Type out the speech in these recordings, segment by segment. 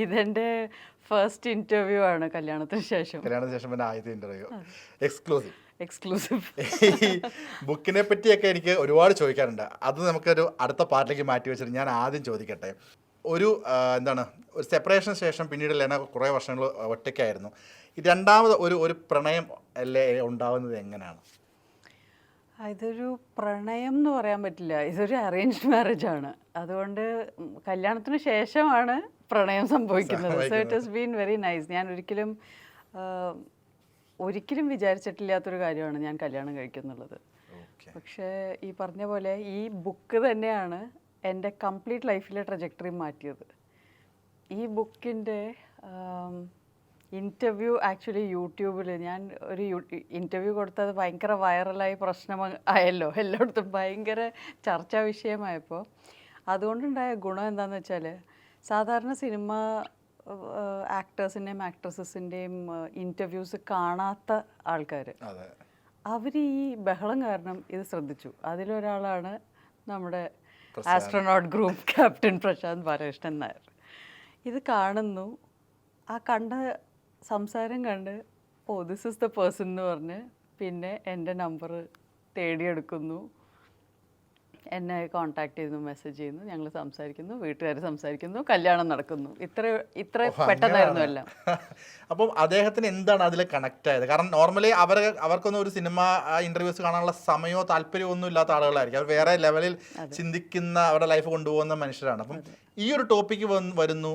ഇതെൻ്റെ first interview ആണ് കല്യാണത്തിന് ശേഷം. പിന്നെ ആദ്യത്തെ ഇന്റർവ്യൂ എക്സ്ക്ലൂസീവ്. എക്സ്ക്ലൂസീവ്. ഈ ബുക്കിനെ പറ്റിയൊക്കെ എനിക്ക് ഒരുപാട് ചോദിക്കാറുണ്ട്. അത് നമുക്കൊരു അടുത്ത പാർട്ടിലേക്ക് മാറ്റി വെച്ചിട്ട് ഞാൻ ആദ്യം ചോദിക്കട്ടെ. ഒരു എന്താണ്, ഒരു സെപ്പറേഷന് ശേഷം പിന്നീട് ലെന കുറേ വർഷങ്ങൾ ഒറ്റയ്ക്കായിരുന്നു. ഈ രണ്ടാമത് ഒരു പ്രണയം അല്ലേ ഉണ്ടാവുന്നത് എങ്ങനെയാണ്? ഇതൊരു പ്രണയം എന്ന് പറയാൻ പറ്റില്ല, ഇതൊരു അറേഞ്ച്ഡ് മാരേജ് ആണ്. അതുകൊണ്ട് കല്യാണത്തിന് ശേഷമാണ് പ്രണയം സംഭവിക്കുന്നത്. So it has been very nice. ഞാൻ ഒരിക്കലും വിചാരിച്ചിട്ടില്ലാത്തൊരു കാര്യമാണ് ഞാൻ കല്യാണം കഴിക്കുന്നുള്ളത്. പക്ഷേ ഈ പറഞ്ഞ പോലെ ഈ ബുക്ക് തന്നെയാണ് എൻ്റെ കംപ്ലീറ്റ് ലൈഫിലെ ട്രജക്ടറി മാറ്റിയത്. ഈ ബുക്കിൻ്റെ ഇൻ്റർവ്യൂ ആക്ച്വലി യൂട്യൂബിൽ ഞാൻ ഒരു ഇൻ്റർവ്യൂ കൊടുത്തത് ഭയങ്കര വൈറലായി പ്രശ്നം ആയല്ലോ, എല്ലായിടത്തും ഭയങ്കര ചർച്ചാ വിഷയമായപ്പോൾ. അതുകൊണ്ടുണ്ടായ ഗുണം എന്താണെന്ന് വെച്ചാൽ, സാധാരണ സിനിമ ആക്ടേഴ്സിൻ്റെയും ആക്ട്രസസിൻ്റെയും ഇൻ്റർവ്യൂസ് കാണാത്ത ആൾക്കാർ അവർ ഈ ബഹളം കാരണം ഇത് ശ്രദ്ധിച്ചു. അതിലൊരാളാണ് നമ്മുടെ astronaut group captain Prashanth Balakrishnan Nair. ഇത് കാണുന്നു, ആ കണ്ട സംസാരം കണ്ട് ദിസ് ഇസ് ദ പേഴ്സൺ എന്ന് പറഞ്ഞ് പിന്നെ എൻ്റെ നമ്പർ തേടിയെടുക്കുന്നു, എന്നെ കോൺടാക്ട് ചെയ്യുന്നു, മെസ്സേജ് ചെയ്യുന്നു, ഞങ്ങൾ സംസാരിക്കുന്നു, വീട്ടുകാർ സംസാരിക്കുന്നു, കല്യാണം നടക്കുന്നു. ഇത്ര പെട്ടെന്നായിരുന്നു എല്ലാം. അപ്പം അദ്ദേഹത്തിന് എന്താണ് അതിൽ കണക്ട് ആയത്? കാരണം നോർമലി അവർക്കൊന്നും ഒരു സിനിമ ഇന്റർവ്യൂസ് കാണാനുള്ള സമയമോ താല്പര്യമോ ഒന്നും ഇല്ലാത്ത ആളുകളായിരിക്കും. അവർ വേറെ ലെവലിൽ ചിന്തിക്കുന്ന, അവരുടെ ലൈഫ് കൊണ്ടുപോകുന്ന മനുഷ്യരാണ്. അപ്പം ഈ ഒരു ടോപ്പിക്ക് വരുന്നു,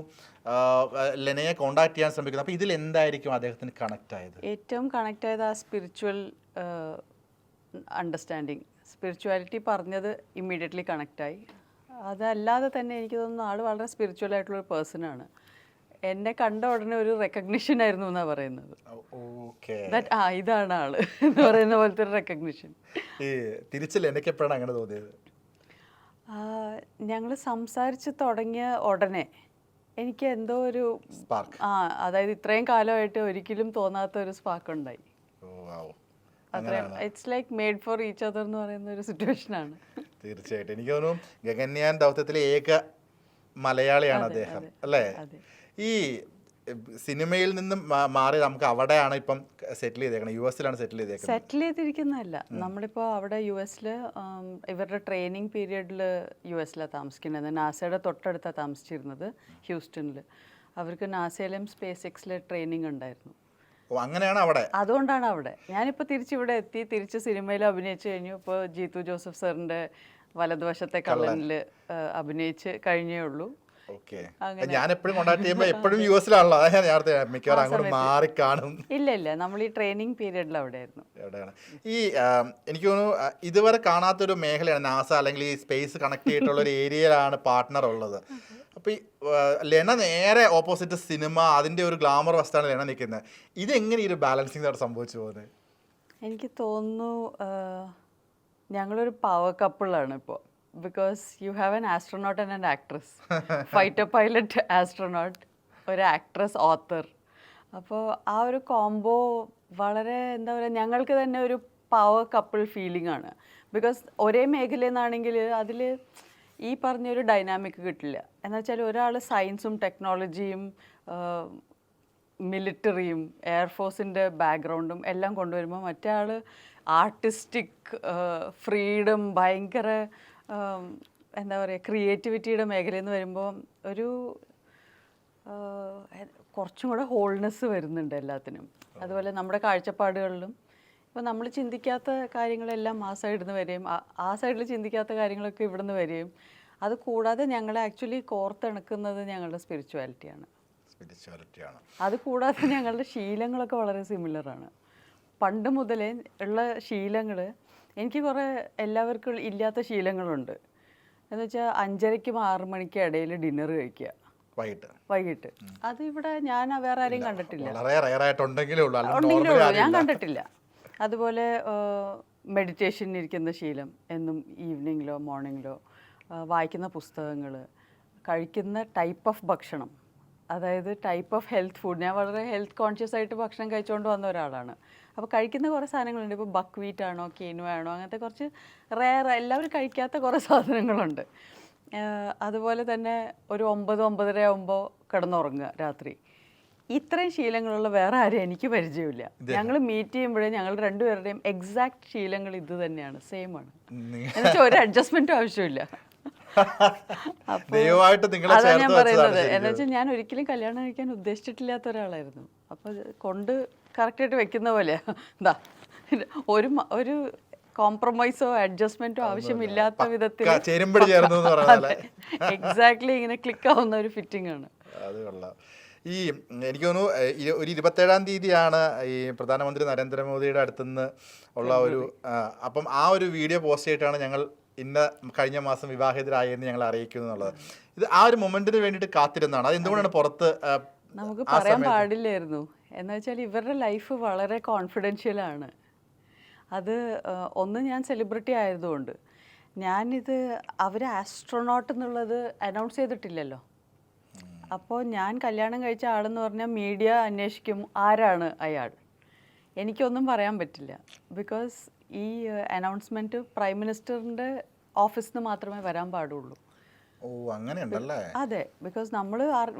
ലെനയെ കോണ്ടാക്ട് ചെയ്യാൻ ശ്രമിക്കുന്നു. അപ്പോൾ ഇതിൽ എന്തായിരിക്കും അദ്ദേഹത്തിന് കണക്ട് ആയത്? ഏറ്റവും കണക്ട് ആയത് ആ സ്പിരിച്വൽ അണ്ടർസ്റ്റാൻഡിങ്. സ്പിരിച്വാലിറ്റി പറഞ്ഞത് ഇമ്മീഡിയറ്റ്ലി കണക്റ്റായി. അതല്ലാതെ തന്നെ എനിക്ക് തോന്നുന്നു ആൾ വളരെ സ്പിരിച്വൽ ആയിട്ടുള്ളൊരു പേഴ്സണാണ്. എന്നെ കണ്ട ഉടനെ ഒരു റെക്കഗ്നിഷൻ ആയിരുന്നു എന്നാണ് പറയുന്നത്. ഇതാണ് ആള് എന്ന് പറയുന്ന പോലത്തെ ഒരു റെക്കഗ്നിഷൻ. തിരിച്ചില്ല അങ്ങനെ തോന്നിയത്? ഞങ്ങൾ സംസാരിച്ച് തുടങ്ങിയ ഉടനെ എനിക്ക് എന്തോ ഒരു അതായത് ഇത്രയും കാലമായിട്ട് ഒരിക്കലും തോന്നാത്ത ഒരു സ്പാർക്ക് ഉണ്ടായി. It's like made for each other എന്ന് പറയുന്ന ഒരു സിറ്റുവേഷനാണ്. തീർച്ചയായിട്ടും എനിക്ക് തോന്നുന്നു ഗഗൻയാൻ ദൗത്യത്തിലെ ഏക മലയാളിയാണ് അദ്ദേഹം, അല്ലേ? ഈ സിനിമയിൽ നിന്നും മാറി നമുക്ക് അവിടെയാണ് ഇപ്പം സെറ്റിൽ ചെയ്തേക്കണം, US-ലാണ് സെറ്റിൽ ചെയ്തിരിക്കുന്നതല്ല. നമ്മളിപ്പോൾ അവിടെ US-ൽ ഇവരുടെ ട്രെയിനിങ് പീരിയഡിൽ US-ലാണ് താമസിക്കുന്നത്. നാസയുടെ തൊട്ടടുത്താണ് താമസിച്ചിരുന്നത്, ഹ്യൂസ്റ്റണിൽ. അവർക്ക് നാസയിലും സ്പേസ് എക്സിലെ ട്രെയിനിങ് ഉണ്ടായിരുന്നു. അങ്ങനെയാണ് അവിടെ. അതുകൊണ്ടാണ് അവിടെ. ഞാനിപ്പോൾ തിരിച്ചിവിടെ എത്തി, തിരിച്ച് സിനിമയിൽ അഭിനയിച്ചു കഴിഞ്ഞു. ഇപ്പോൾ ജീത്തു ജോസഫ് സാറിൻ്റെ വലതുവശത്തെ കള്ളനിൽ അഭിനയിച്ച് കഴിഞ്ഞേ ഉള്ളൂ. ഞാൻ എപ്പോഴും കോണ്ടാക്ട് ചെയ്യുമ്പോൾ എപ്പോഴും US-ലാണല്ലോ, അതാണ് മിക്കവാറും അങ്ങോട്ട് മാറി കാണും. ഇല്ല, നമ്മൾ ഈ ട്രെയിനിങ് പീരിയഡിൽ അവിടെയായിരുന്നു. ഈ എനിക്ക് തോന്നുന്നു ഇതുവരെ കാണാത്തൊരു മേഖലയാണ് നാസ, അല്ലെങ്കിൽ ഈ സ്പേസ് കണക്ട് ചെയ്തിട്ടുള്ള ഒരു ഏരിയയിലാണ് പാർട്ട്ണർ ഉള്ളത്. അപ്പോൾ ഈ ലെന നേരെ ഓപ്പോസിറ്റ് സിനിമ, അതിൻ്റെ ഒരു ഗ്ലാമർ വശത്താണ് ലെന നിൽക്കുന്നത്. ഇതെങ്ങനെ ഈ ഒരു ബാലൻസിങ് അവിടെ സംഭവിച്ചു പോകുന്നത്? എനിക്ക് തോന്നുന്നു ഞങ്ങളൊരു പവർ കപ്പിളാണ് ഇപ്പോൾ. Because you have an astronaut and an actress, fighter pilot astronaut, ഒരു ആക്ട്രസ് ഓത്തർ. അപ്പോൾ ആ ഒരു കോംബോ വളരെ എന്താ പറയുക, ഞങ്ങൾക്ക് തന്നെ ഒരു പവർ കപ്പിൾ ഫീലിംഗ് ആണ്. ബിക്കോസ് ഒരേ മേഖലയിൽ നിന്നാണെങ്കിൽ അതിൽ ഈ പറഞ്ഞൊരു ഡൈനാമിക് കിട്ടില്ല. എന്ന് വെച്ചാൽ ഒരാൾ സയൻസും ടെക്നോളജിയും മിലിറ്ററിയും എയർഫോഴ്സിൻ്റെ ബാക്ക്ഗ്രൗണ്ടും എല്ലാം കൊണ്ടുവരുമ്പോൾ മറ്റേ ആൾ ആർട്ടിസ്റ്റിക് ഫ്രീഡം, ഭയങ്കര എന്താ പറയുക, ക്രിയേറ്റിവിറ്റിയുടെ മേഖലയിൽ നിന്ന് വരുമ്പോൾ ഒരു കുറച്ചും കൂടെ ഹോൾനെസ് വരുന്നുണ്ട് എല്ലാത്തിനും. അതുപോലെ നമ്മുടെ കാഴ്ചപ്പാടുകളിലും ഇപ്പോൾ നമ്മൾ ചിന്തിക്കാത്ത കാര്യങ്ങളെല്ലാം ആ സൈഡിൽ നിന്ന് വരികയും ആ സൈഡിൽ ചിന്തിക്കാത്ത കാര്യങ്ങളൊക്കെ ഇവിടെ നിന്ന് വരികയും, അത് കൂടാതെ ഞങ്ങളെ ആക്ച്വലി കോർത്തിണക്കുന്നത് ഞങ്ങളുടെ സ്പിരിച്വാലിറ്റിയാണ്. അത് കൂടാതെ ഞങ്ങളുടെ ശീലങ്ങളൊക്കെ വളരെ സിമിലറാണ്. പണ്ട് മുതലേ ഉള്ള ശീലങ്ങൾ, എനിക്ക് കുറേ എല്ലാവർക്കും ഇല്ലാത്ത ശീലങ്ങളുണ്ട്. എന്ന് വെച്ചാൽ 5:30-ക്കും 6 മണിക്കും ഇടയിൽ ഡിന്നർ കഴിക്കുക വൈകിട്ട്. അത് ഇവിടെ ഞാൻ വേറെ ആരെയും കണ്ടിട്ടില്ല, ഞാൻ കണ്ടിട്ടില്ല. അതുപോലെ മെഡിറ്റേഷൻ ഇരിക്കുന്ന ശീലം എന്നും ഈവനിങ്ങിലോ മോർണിംഗിലോ, വായിക്കുന്ന പുസ്തകങ്ങൾ, കഴിക്കുന്ന ടൈപ്പ് ഓഫ് ഭക്ഷണം, അതായത് ടൈപ്പ് ഓഫ് ഹെൽത്ത് ഫുഡ്. ഞാൻ വളരെ ഹെൽത്ത് കോൺഷ്യസ് ആയിട്ട് ഭക്ഷണം കഴിച്ചുകൊണ്ട് വന്ന ഒരാളാണ്. അപ്പോൾ കഴിക്കുന്ന കുറേ സാധനങ്ങളുണ്ട്. ഇപ്പോൾ ബക്ക്വീറ്റ് ആണോ കീനുവ ആണോ, അങ്ങനത്തെ കുറച്ച് റെയർ എല്ലാവരും കഴിക്കാത്ത കുറേ സാധനങ്ങളുണ്ട്. അതുപോലെ തന്നെ ഒരു 9-9:30 ആകുമ്പോൾ കിടന്നുറങ്ങുക രാത്രി. ഇത്രയും ശീലങ്ങളുള്ള വേറെ ആരും എനിക്ക് പരിചയമില്ല. ഞങ്ങൾ മീറ്റ് ചെയ്യുമ്പോഴേ ഞങ്ങൾ രണ്ടുപേരുടെയും എക്സാക്ട് ശീലങ്ങൾ ഇത് തന്നെയാണ്, സെയിം ആണ്. എന്നുവെച്ചാൽ ഒരു അഡ്ജസ്റ്റ്മെന്റും ആവശ്യമില്ല. അതാണ് ഞാൻ പറയുന്നത്. എന്ന് വെച്ചാൽ ഞാൻ ഒരിക്കലും കല്യാണം കഴിക്കാൻ ഉദ്ദേശിച്ചിട്ടില്ലാത്ത ഒരാളായിരുന്നു. അപ്പൊ കൊണ്ട് കറക്റ്റായിട്ട് വെക്കുന്ന പോലെ എന്താ ഒരു കോംപ്രമൈസോ അഡ്ജസ്റ്റ്മെന്റോ ആവശ്യമില്ലാത്ത വിധത്തിൽ എക്സാക്ട്ലി ഇങ്ങനെ ക്ലിക്ക് ആവുന്ന ഒരു ഫിറ്റിംഗ് ആണ്. അത് കൊള്ളാം. ഈ എനിക്ക് തോന്നുന്നു ഒരു 27-ാം തീയതിയാണ് ഈ പ്രധാനമന്ത്രി നരേന്ദ്രമോദിയുടെ അടുത്തുനിന്ന് ഉള്ള ഒരു അപ്പം ആ ഒരു വീഡിയോ പോസ്റ്റ് ചെയ്തിട്ടാണ് ഞങ്ങൾ കഴിഞ്ഞ മാസം വിവാഹിതരായെന്ന് ഞങ്ങൾ അറിയിക്കുന്നു എന്നുള്ളത്. ഇത് ആ ഒരു മൊമെന്റിന് വേണ്ടിയിട്ട് കാത്തിരുന്നതാണ്. അത് എന്തുകൊണ്ടാണ് പുറത്ത് നമുക്ക് പറയാൻ പാടില്ലായിരുന്നു? എന്ന് വെച്ചാൽ ഇവരുടെ ലൈഫ് വളരെ കോൺഫിഡൻഷ്യലാണ്. അത് ഒന്ന് ഞാൻ സെലിബ്രിറ്റി ആയതുകൊണ്ട്, ഞാനിത് അവർ ആസ്ട്രോനോട്ട് എന്നുള്ളത് അനൗൺസ് ചെയ്തിട്ടില്ലല്ലോ. അപ്പോൾ ഞാൻ കല്യാണം കഴിച്ച ആളെന്ന് പറഞ്ഞാൽ മീഡിയ അന്വേഷിക്കും ആരാണ് അയാൾ. എനിക്കൊന്നും പറയാൻ പറ്റില്ല. ബിക്കോസ് ഈ അനൗൺസ്മെൻറ്റ് പ്രൈം മിനിസ്റ്ററിൻ്റെ ഓഫീസിൽ നിന്ന് മാത്രമേ വരാൻ പാടുള്ളൂ. ഓ, അങ്ങനെയുണ്ടല്ലേ? അതെ, ബിക്കോസ് നമ്മൾ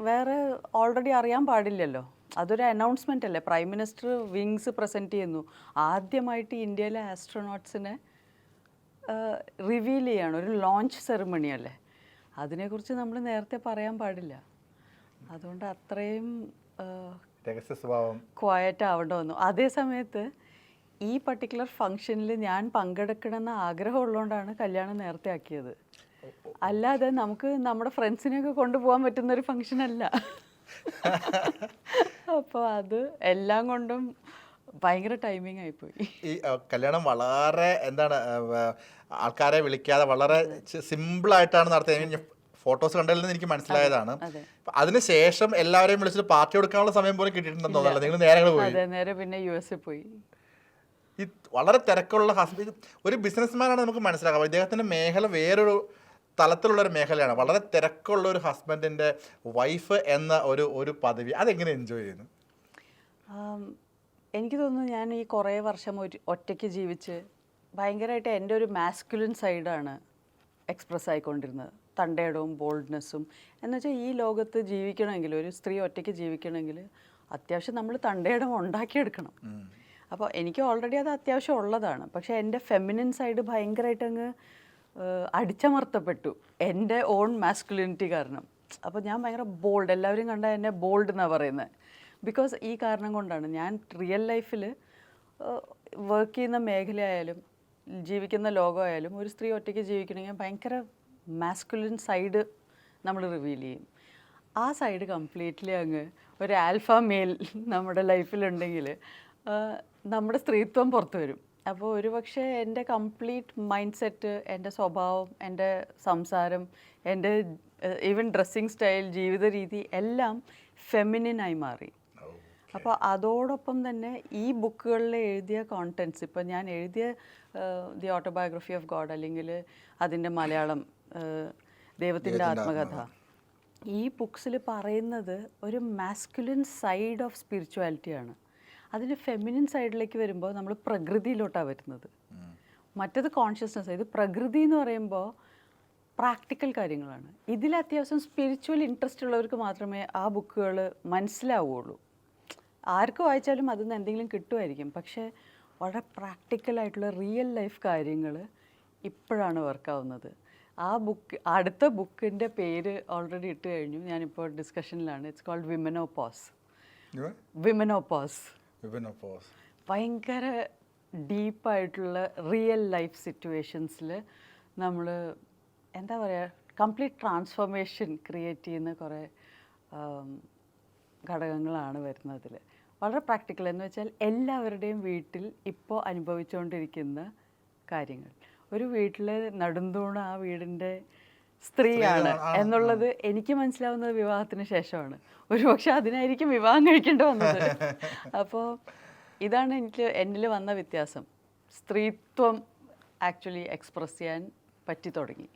വേറെ ഓൾറെഡി അറിയാൻ പാടില്ലല്ലോ. അതൊരു അനൗൺസ്മെൻ്റ് അല്ലേ. പ്രൈം മിനിസ്റ്റർ വിങ്സ് പ്രസൻറ്റ് ചെയ്യുന്നു. ആദ്യമായിട്ട് ഇന്ത്യയിലെ ആസ്ട്രോനോട്ട്സിനെ റിവീൽ ചെയ്യാണ്. ഒരു ലോഞ്ച് സെറിമണി അല്ലേ. അതിനെക്കുറിച്ച് നമ്മൾ നേരത്തെ പറയാൻ പാടില്ല. അതുകൊണ്ട് അത്രയും ക്വയറ്റ് ആവേണ്ട വന്നു. അതേ സമയത്ത് ഈ പർട്ടിക്കുലർ ഫംഗ്ഷനിൽ ഞാൻ പങ്കെടുക്കണമെന്ന് ആഗ്രഹമുള്ളതുകൊണ്ടാണ് കല്യാണം നേരത്തെ ആക്കിയത്. അല്ലാതെ നമുക്ക് നമ്മുടെ ഫ്രണ്ട്സിനെയൊക്കെ കൊണ്ടുപോകാൻ പറ്റുന്നൊരു ഫംഗ്ഷൻ അല്ല. അപ്പോൾ അത് എല്ലാം കൊണ്ടും ഭയങ്കര ടൈമിംഗ് ആയിപ്പോയി. ഈ കല്യാണം വളരെ എന്താണ് ആൾക്കാരെ വിളിക്കാതെ വളരെ സിമ്പിളായിട്ടാണ് നടത്തിയത്. ഫോട്ടോസ് കണ്ടതിൽ നിന്ന് എനിക്ക് മനസ്സിലായതാണ്. അതിനുശേഷം എല്ലാവരെയും വിളിച്ചിട്ട് പാർട്ടി കൊടുക്കാനുള്ള സമയം പോലും കിട്ടിയിട്ടുണ്ടെന്ന് തോന്നുന്നില്ല. നിങ്ങൾ നേരെ പോയി? നേരെ പിന്നെ USA പോയി. ഈ വളരെ തിരക്കുള്ള ഹസ്ബൻഡ് ഒരു ബിസിനസ്മാനാണ് നമുക്ക് മനസ്സിലാക്കാം. ഇദ്ദേഹത്തിൻ്റെ മേഖല വേറൊരു തലത്തിലുള്ളൊരു മേഖലയാണ്. വളരെ തിരക്കുള്ള ഒരു ഹസ്ബൻഡിൻ്റെ വൈഫ് എന്ന ഒരു പദവി അതെങ്ങനെ എൻജോയ് ചെയ്യുന്നു? എനിക്ക് തോന്നുന്നു ഞാൻ ഈ കുറേ വർഷം ഒറ്റയ്ക്ക് ജീവിച്ച് ഭയങ്കരമായിട്ട് എൻ്റെ ഒരു മാസ്കുലിൻ സൈഡാണ് എക്സ്പ്രസ് ആയിക്കൊണ്ടിരുന്നത്. തണ്ടേടവും ബോൾഡ്നെസ്സും. എന്ന് വെച്ചാൽ ഈ ലോകത്ത് ജീവിക്കണമെങ്കിൽ, ഒരു സ്ത്രീ ഒറ്റയ്ക്ക് ജീവിക്കണമെങ്കിൽ അത്യാവശ്യം നമ്മൾ തണ്ടേടം ഉണ്ടാക്കിയെടുക്കണം. അപ്പോൾ എനിക്ക് ഓൾറെഡി അത് അത്യാവശ്യം ഉള്ളതാണ്. പക്ഷേ എൻ്റെ ഫെമിനിൻ സൈഡ് ഭയങ്കരമായിട്ട് അങ്ങ് അടിച്ചമർത്തപ്പെട്ടു എൻ്റെ ഓൺ മാസ്കുലിനിറ്റി കാരണം. അപ്പോൾ ഞാൻ ഭയങ്കര ബോൾഡ്, എല്ലാവരും കണ്ടാൽ എന്നെ ബോൾഡ് എന്നാണ് പറയുന്നത്. ബിക്കോസ് ഈ കാരണം കൊണ്ടാണ് ഞാൻ റിയൽ ലൈഫിൽ വർക്ക് ചെയ്യുന്ന മേഖലയായാലും ജീവിക്കുന്ന ലോകമായാലും ഒരു സ്ത്രീ ഒറ്റയ്ക്ക് ജീവിക്കണമെങ്കിൽ ഭയങ്കര മാസ്കുലിൻ സൈഡ് നമ്മൾ റിവീൽ ചെയ്യും. ആ സൈഡ് കംപ്ലീറ്റ്ലി അങ്ങ് ഒരു ആൽഫ മെയിൽ നമ്മുടെ ലൈഫിലുണ്ടെങ്കിൽ നമ്മുടെ സ്ത്രീത്വം പുറത്തു വരും. അപ്പോൾ ഒരുപക്ഷെ എൻ്റെ കംപ്ലീറ്റ് മൈൻഡ് സെറ്റ്, എൻ്റെ സ്വഭാവം, എൻ്റെ സംസാരം, എൻ്റെ ഈവൻ ഡ്രസ്സിങ് സ്റ്റൈൽ, ജീവിത രീതി എല്ലാം ഫെമിനിനായി മാറി. അപ്പോൾ അതോടൊപ്പം തന്നെ ഈ ബുക്കുകളിൽ എഴുതിയ കോണ്ടൻറ്റ്സ്, ഇപ്പോൾ ഞാൻ എഴുതിയ ദി ഓട്ടോബയോഗ്രഫി ഓഫ് ഗോഡ് അല്ലെങ്കിൽ അതിൻ്റെ മലയാളം ദൈവത്തിൻ്റെ ആത്മകഥ, ഈ ബുക്സിൽ പറയുന്നത് ഒരു മാസ്കുലിൻ സൈഡ് ഓഫ് സ്പിരിച്വാലിറ്റിയാണ്. അതിൻ്റെ ഫെമിനിൻ സൈഡിലേക്ക് വരുമ്പോൾ നമ്മൾ പ്രകൃതിയിലോട്ടാണ് വരുന്നത്. മറ്റത് കോൺഷ്യസ്നെസ്. ഇത് പ്രകൃതി എന്ന് പറയുമ്പോൾ പ്രാക്ടിക്കൽ കാര്യങ്ങളാണ്. ഇതിൽ അത്യാവശ്യം സ്പിരിച്വൽ ഇൻട്രസ്റ്റ് ഉള്ളവർക്ക് മാത്രമേ ആ ബുക്കുകൾ മനസ്സിലാവുകയുള്ളൂ. ആർക്ക് വായിച്ചാലും അതിൽ നിന്ന് എന്തെങ്കിലും കിട്ടുമായിരിക്കും. പക്ഷേ വളരെ പ്രാക്ടിക്കലായിട്ടുള്ള റിയൽ ലൈഫ് കാര്യങ്ങൾ ഇപ്പോഴാണ് വർക്കാവുന്നത്. ആ ബുക്ക്, അടുത്ത ബുക്കിൻ്റെ പേര് ഓൾറെഡി ഇട്ട് കഴിഞ്ഞു. ഞാനിപ്പോൾ ഡിസ്കഷനിലാണ്. It's called വിമനോപോസ്. ഭയങ്കര ഡീപ്പായിട്ടുള്ള റിയൽ ലൈഫ് സിറ്റുവേഷൻസിൽ നമ്മൾ എന്താ പറയുക, കംപ്ലീറ്റ് ട്രാൻസ്ഫോർമേഷൻ ക്രിയേറ്റ് ചെയ്യുന്ന കുറേ ഘടകങ്ങളാണ് വരുന്നതിൽ. വളരെ പ്രാക്ടിക്കൽ എന്ന് വെച്ചാൽ എല്ലാവരുടെയും വീട്ടിൽ ഇപ്പോൾ അനുഭവിച്ചുകൊണ്ടിരിക്കുന്ന കാര്യങ്ങൾ. ഒരു വീട്ടിൽ നെടുന്തൂണ് ആ വീടിൻ്റെ സ്ത്രീയാണ് എന്നുള്ളത് എനിക്ക് മനസ്സിലാവുന്നത് വിവാഹത്തിന് ശേഷമാണ്. ഒരുപക്ഷെ അതിനായിരിക്കും വിവാഹം കഴിക്കേണ്ടി വന്നത്. അപ്പോൾ ഇതാണ് എന്നിൽ വന്ന വ്യത്യാസം. സ്ത്രീത്വം ആക്ച്വലി എക്സ്പ്രസ് ചെയ്യാൻ പറ്റി തുടങ്ങി.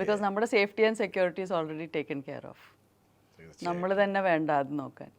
ബിക്കോസ് നമ്മുടെ safety and security is already taken care of. നമ്മൾ തന്നെ വേണ്ട അത് നോക്കാൻ.